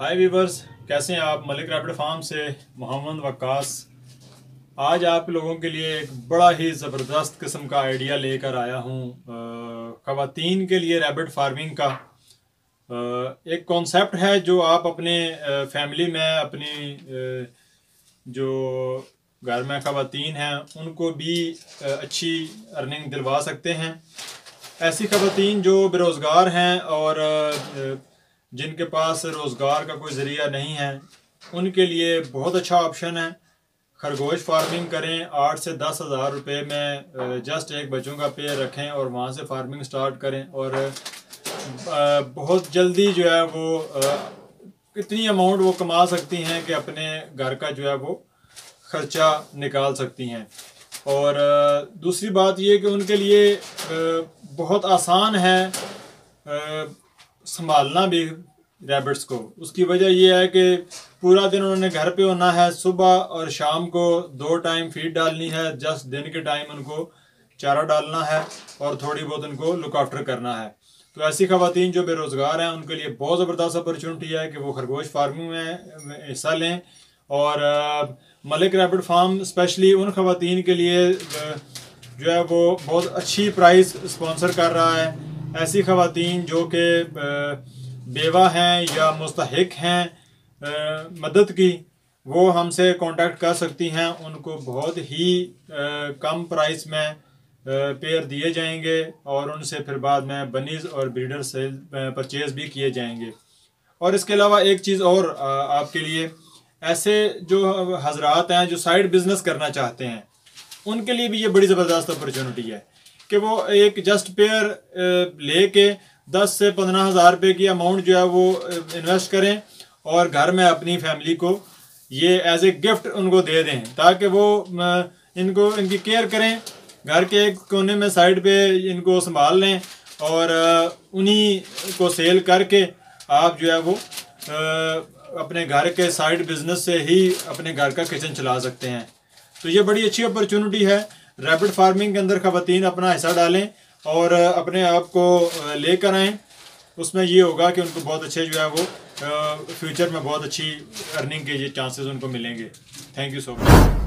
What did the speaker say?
हाय viewers, कैसे हैं आप। मलिक रैबिट फार्म से मोहम्मद वक्कास आज आप लोगों के लिए एक बड़ा ही ज़बरदस्त किस्म का आइडिया लेकर आया हूँ। ख़वातीन के लिए रैबिट फार्मिंग का एक कॉन्सेप्ट है जो आप अपने फैमिली में अपनी जो घर में ख़वातीन हैं उनको भी अच्छी अर्निंग दिलवा सकते हैं। ऐसी ख़वातीन जो बेरोज़गार हैं और जिनके पास रोज़गार का कोई ज़रिया नहीं है उनके लिए बहुत अच्छा ऑप्शन है। खरगोश फार्मिंग करें, 8 से 10 हज़ार रुपये में जस्ट एक बच्चों का पेयर रखें और वहाँ से फार्मिंग स्टार्ट करें और बहुत जल्दी जो है वो इतनी अमाउंट वो कमा सकती हैं कि अपने घर का जो है वो ख़र्चा निकाल सकती हैं। और दूसरी बात ये कि उनके लिए बहुत आसान है संभालना भी रैबिट्स को। उसकी वजह यह है कि पूरा दिन उन्होंने घर पे होना है, सुबह और शाम को 2 टाइम फीड डालनी है, जस्ट दिन के टाइम उनको चारा डालना है और थोड़ी बहुत उनको लुक आफ्टर करना है। तो ऐसी ख़वातीन जो बेरोज़गार हैं उनके लिए बहुत ज़बरदस्त अपॉर्चुनिटी है कि वो खरगोश फार्मिंग में हिस्सा लें। और मलिक रैबिट फार्म स्पेशली उन ख़वातीन के लिए जो है वो बहुत अच्छी प्राइस स्पॉन्सर कर रहा है। ऐसी ख़वातीन जो कि बेवा हैं या मुस्तहिक हैं मदद की, वो हमसे कांटेक्ट कर सकती हैं। उनको बहुत ही कम प्राइस में पेयर दिए जाएंगे और उनसे फिर बाद में बनीज और ब्रीडर से परचेज़ भी किए जाएंगे। और इसके अलावा एक चीज़ और आपके लिए, ऐसे जो हजरात हैं जो साइड बिज़नेस करना चाहते हैं उनके लिए भी ये बड़ी ज़बरदस्त अपॉर्चुनिटी है कि वो एक जस्ट पेयर लेके 10 से 15 हज़ार रुपये की अमाउंट जो है वो इन्वेस्ट करें और घर में अपनी फैमिली को ये एज ए गिफ्ट उनको दे दें ताकि वो इनकी केयर करें, घर के एक कोने में साइड पे इनको संभाल लें और उन्हीं को सेल करके आप जो है वो अपने घर के साइड बिजनेस से ही अपने घर का किचन चला सकते हैं। तो ये बड़ी अच्छी अपॉर्चुनिटी है। रैबिट फार्मिंग के अंदर ख़वातीन अपना हिस्सा डालें और अपने आप को लेकर आएँ। उसमें ये होगा कि उनको बहुत अच्छे जो है वो फ्यूचर में बहुत अच्छी अर्निंग के ये चांसेस उनको मिलेंगे। Thank you so much.